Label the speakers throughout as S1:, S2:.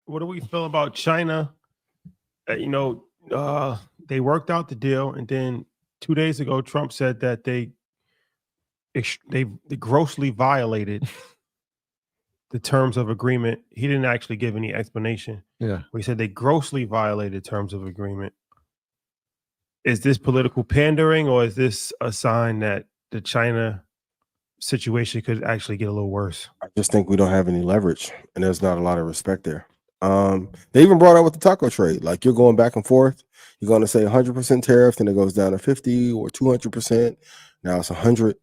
S1: what do we feel about China? They worked out the deal, and then 2 days ago, Trump said that they grossly violated the terms of agreement. He didn't actually give any explanation.
S2: Yeah.
S1: He said they grossly violated terms of agreement. Is this political pandering, or is this a sign that the China situation could actually get a little worse?
S3: I just think we don't have any leverage, and there's not a lot of respect there. They even brought up with the taco trade, like you're going back and forth. You're going to say 100% tariff, then it goes down to 50 or 200%. Now it's 100.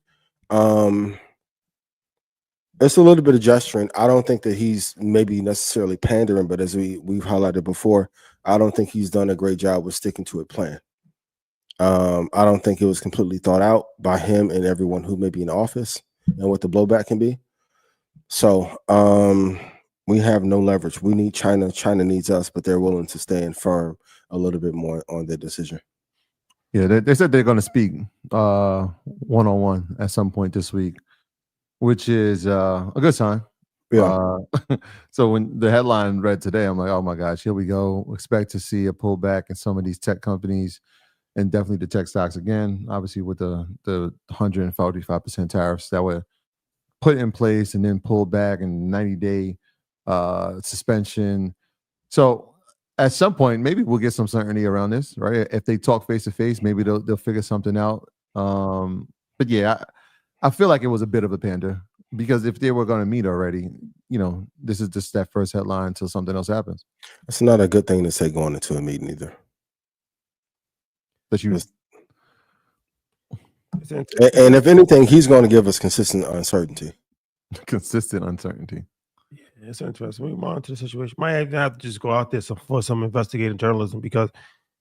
S3: It's a little bit of gesturing. I don't think that he's maybe necessarily pandering, but as we've highlighted before, I don't think he's done a great job with sticking to a plan. I don't think it was completely thought out by him and everyone who may be in office and what the blowback can be. So we have no leverage. We need China. China needs us, but they're willing to stay firm a little bit more on their decision.
S2: Yeah, they said they're going to speak one-on-one at some point this week, which is a good sign.
S3: Yeah.
S2: So when the headline read today, I'm like, oh my gosh, here we go. Expect to see a pullback in some of these tech companies and definitely the tech stocks again, obviously with the 145% tariffs that were put in place and then pulled back and 90-day suspension. So at some point, maybe we'll get some certainty around this, right? If they talk face to face, maybe they'll figure something out. But yeah, I feel like it was a bit of a pander, because if they were going to meet already, this is just that first headline until something else happens.
S3: It's not a good thing to say going into a meeting either.
S2: But
S3: and if anything, he's going to give us consistent uncertainty.
S2: Consistent uncertainty.
S1: Yeah, it's interesting. We monitor the situation. Might even have to just go out there for some investigative journalism, because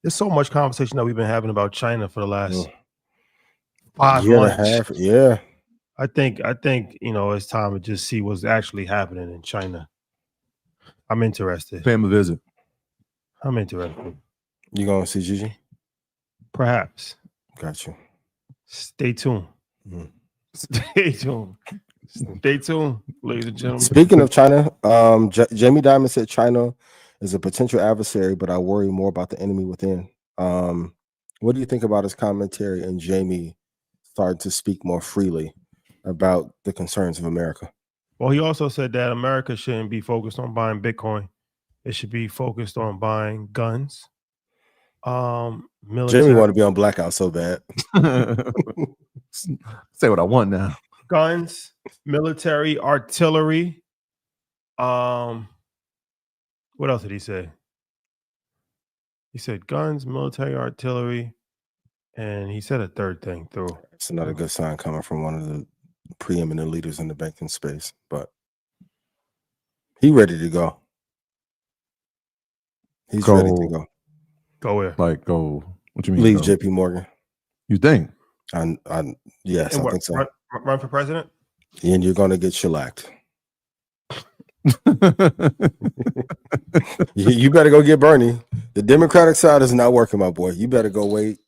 S1: there's so much conversation that we've been having about China for the last 5
S3: year
S1: months.
S3: And a half. Yeah.
S1: I think it's time to just see what's actually happening in China. I'm interested.
S2: Pay him a visit.
S1: I'm interested.
S3: You going to see Gigi?
S1: Perhaps.
S3: Got you.
S1: Stay tuned.
S3: Mm-hmm.
S1: Stay tuned. Stay tuned, ladies and gentlemen.
S3: Speaking of China, Jamie Dimon said China is a potential adversary, but I worry more about the enemy within. What do you think about his commentary and Jamie starting to speak more freely about the concerns of America?
S1: Well, he also said that America shouldn't be focused on buying Bitcoin. It should be focused on buying guns. Military.
S3: Jamie want to be on blackout so bad.
S2: Say what I want now.
S1: Guns, military, artillery. What else did he say? He said guns, military, artillery, and he said a third thing through.
S3: It's not a good sign coming from one of the preeminent leaders in the banking space, but he ready to go. He's ready to go.
S1: Go where?
S2: Like go. What you mean?
S3: Leave JP Morgan.
S2: You think?
S3: Yes, I think so.
S1: Run for president?
S3: And you're going to get shellacked. You better go get Bernie. The Democratic side is not working, my boy. You better go wait.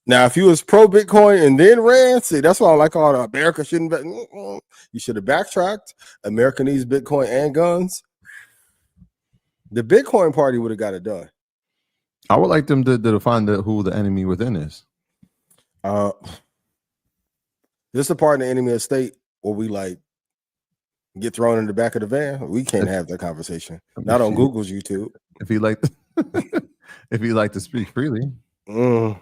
S3: Now, if you was pro Bitcoin and then ran, see, that's why I like all the America shouldn't bet. You should have backtracked. America needs Bitcoin and guns. The Bitcoin party would have got it done.
S2: I would like them to define who the enemy within is.
S3: This is a part of the enemy of state where we like get thrown in the back of the van. We can't have that conversation. Not on Google's YouTube.
S2: If you like, if you like to speak freely.
S3: Mm.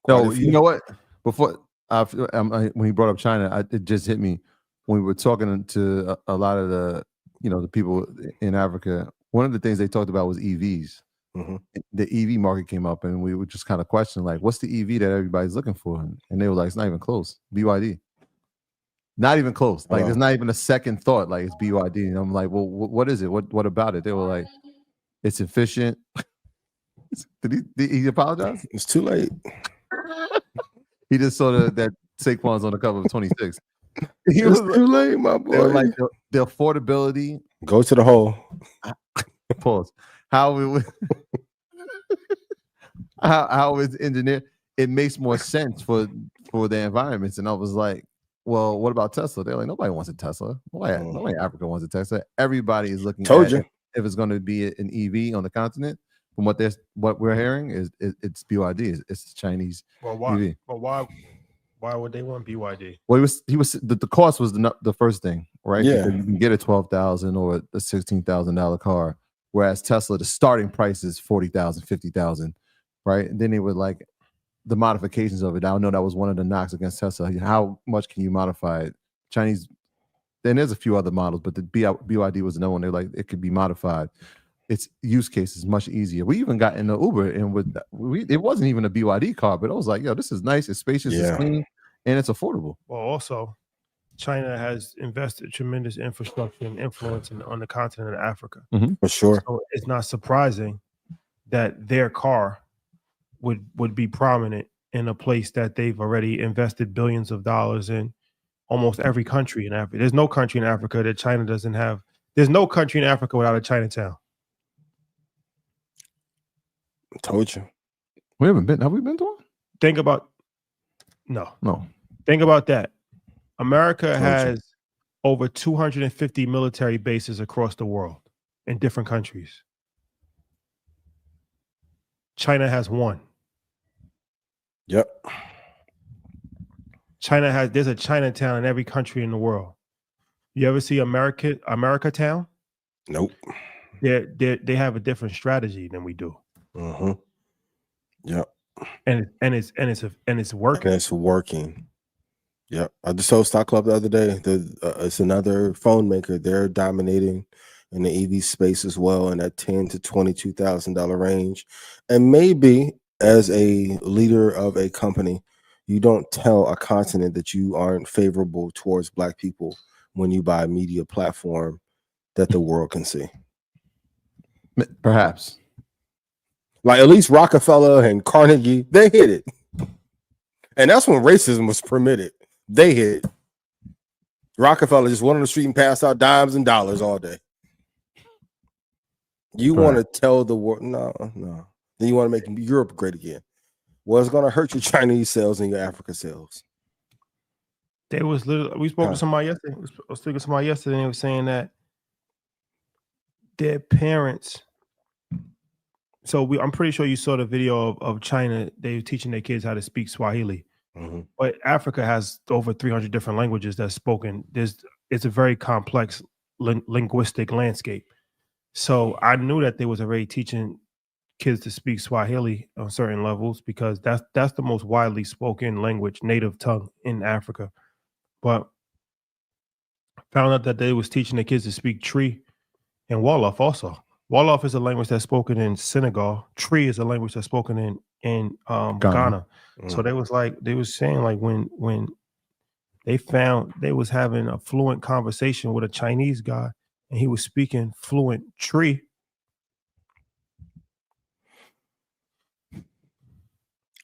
S2: No, you know what? Before when he brought up China, it just hit me when we were talking to a lot of the the people in Africa. One of the things they talked about was EVs.
S3: Mm-hmm.
S2: The EV market came up, and we would just kind of question, like, what's the EV that everybody's looking for? And they were like, it's not even close. BYD. Not even close. Like, there's not even a second thought. Like, it's BYD. And I'm like, well, what is it? What about it? They were like, it's efficient. Did he apologize?
S3: It's too late.
S2: He just saw that Saquon's on the cover of 26.
S3: He was too late, my boy.
S2: They were like the affordability.
S3: Go to the hole.
S2: Pause. How it's engineered, it makes more sense for the environments. And I was like, well, what about Tesla? They're like, nobody wants a Tesla. Nobody in Africa wants a Tesla. Everybody is looking
S3: Told
S2: at
S3: you.
S2: if it's going to be an EV on the continent. From what we're hearing is it's BYD. It's Chinese EV.
S1: Well, why would they want BYD?
S2: Well, the cost was the first thing, right?
S3: Yeah.
S2: Because you can get a $12,000 or a $16,000 car, whereas Tesla, the starting price is $40,000, $50,000, right? And then they would like the modifications of it. I know that was one of the knocks against Tesla. How much can you modify it? Chinese. Then there's a few other models, but the BYD was another one. They're like, it could be modified. Its use case is much easier. We even got in the Uber, and it wasn't even a BYD car, but I was like, yo, this is nice. It's spacious, it's clean, and it's affordable.
S1: Well, also, China has invested tremendous infrastructure and influence on the continent of Africa.
S3: For sure.
S1: So it's not surprising that their car would be prominent in a place that they've already invested billions of dollars in. Almost every country in Africa. There's no country in Africa that China doesn't have. There's no country in Africa without a Chinatown.
S3: I told you.
S2: We haven't been. Have we been to one?
S1: Think about no. Think about that. America has over 250 military bases across the world in different countries. China has one.
S3: Yep.
S1: There's a Chinatown in every country in the world. You ever see America Town?
S3: Nope.
S1: They have a different strategy than we do.
S3: Yep.
S1: And it's working.
S3: And it's working. Yep. I just told Stock Club the other day. It's another phone maker. They're dominating in the EV space as well, in that $10,000 to $22,000 range. And maybe as a leader of a company, you don't tell a continent that you aren't favorable towards Black people when you buy a media platform that the world can see.
S2: Perhaps.
S3: Like at least Rockefeller and Carnegie, they hit it. And that's when racism was permitted. They hit it. Rockefeller just went on the street and passed out dimes and dollars all day. You want to tell the world, no. Then you want to make Europe great again. Well, it's going to hurt your Chinese sales and your Africa sales.
S1: We spoke to somebody yesterday. I was speaking to somebody yesterday, and they were saying that their parents. So I'm pretty sure you saw the video of China. They were teaching their kids how to speak Swahili. But Africa has over 300 different languages that's spoken. It's a very complex linguistic landscape. So I knew that they was already teaching kids to speak Swahili on certain levels because that's the most widely spoken language, native tongue in Africa. But found out that they was teaching the kids to speak Tree and Wolof also. Wolof is a language that's spoken in Senegal. Tree is a language that's spoken in Ghana. So they was saying like when they found they was having a fluent conversation with a Chinese guy and he was speaking fluent Tree.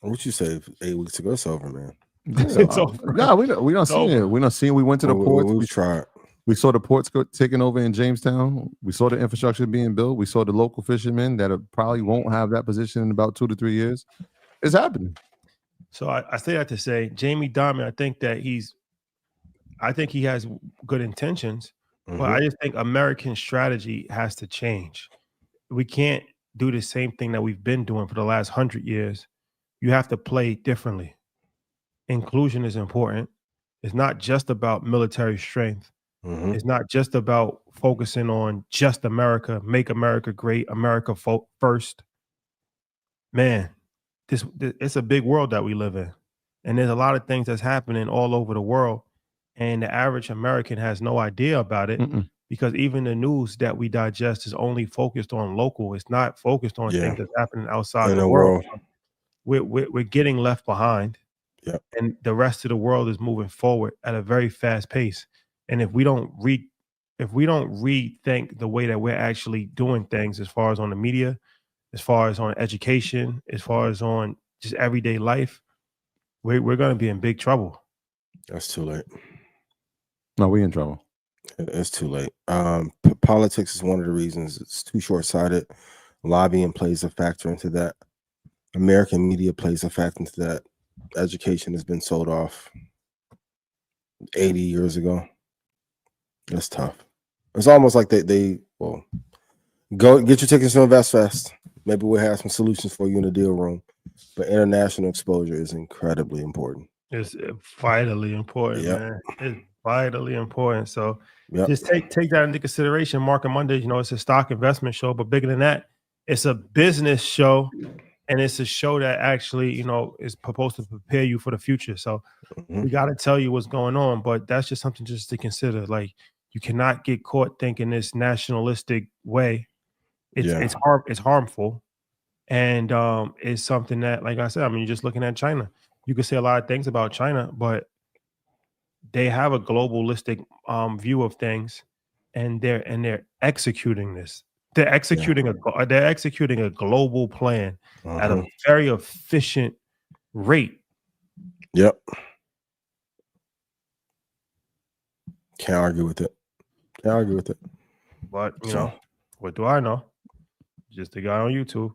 S3: What you say 8 weeks ago? It's over, man.
S2: It's over. No, we don't see it. We don't see it. We went to the ports.
S3: We tried.
S2: We saw the ports taken over in Jamestown. We saw the infrastructure being built. We saw the local fishermen that probably won't have that position in about 2 to 3 years. It's happening.
S1: So I say that to say, Jamie Dimon, I think he has good intentions, but I just think American strategy has to change. We can't do the same thing that we've been doing for the last 100 years. You have to play differently. Inclusion is important. It's not just about military strength. It's not just about focusing on just America, make America great, America first. Man, it's a big world that we live in. And there's a lot of things that's happening all over the world. And the average American has no idea about it because even the news that we digest is only focused on local. It's not focused on things that's happening outside the world. We're getting left behind.
S3: Yep.
S1: And the rest of the world is moving forward at a very fast pace. And if we don't rethink the way that we're actually doing things, as far as on the media, as far as on education, as far as on just everyday life, we're going to be in big trouble.
S3: That's too late.
S2: No, we're in trouble.
S3: It's too late. Politics is one of the reasons. It's too short-sighted. Lobbying plays a factor into that. American media plays a factor into that. Education has been sold off. 80 years ago. That's tough. It's almost like they go get your tickets to InvestFest. Maybe we'll have some solutions for you in the deal room. But international exposure is incredibly important.
S1: It's vitally important,
S3: Yep.
S1: man. It's vitally important. So
S3: Yep.
S1: just take that into consideration. Market Monday, it's a stock investment show, but bigger than that, it's a business show, and it's a show that actually, is supposed to prepare you for the future. So we got to tell you what's going on, but that's just something just to consider. Like, you cannot get caught thinking this nationalistic way. It's harmful. And it's something that, like I said, you're just looking at China. You could say a lot of things about China, but they have a globalistic view of things, and they're executing this. They're executing a global plan at a very efficient rate.
S3: Yep. Can't argue with it.
S1: But what do I know? Just a guy on YouTube.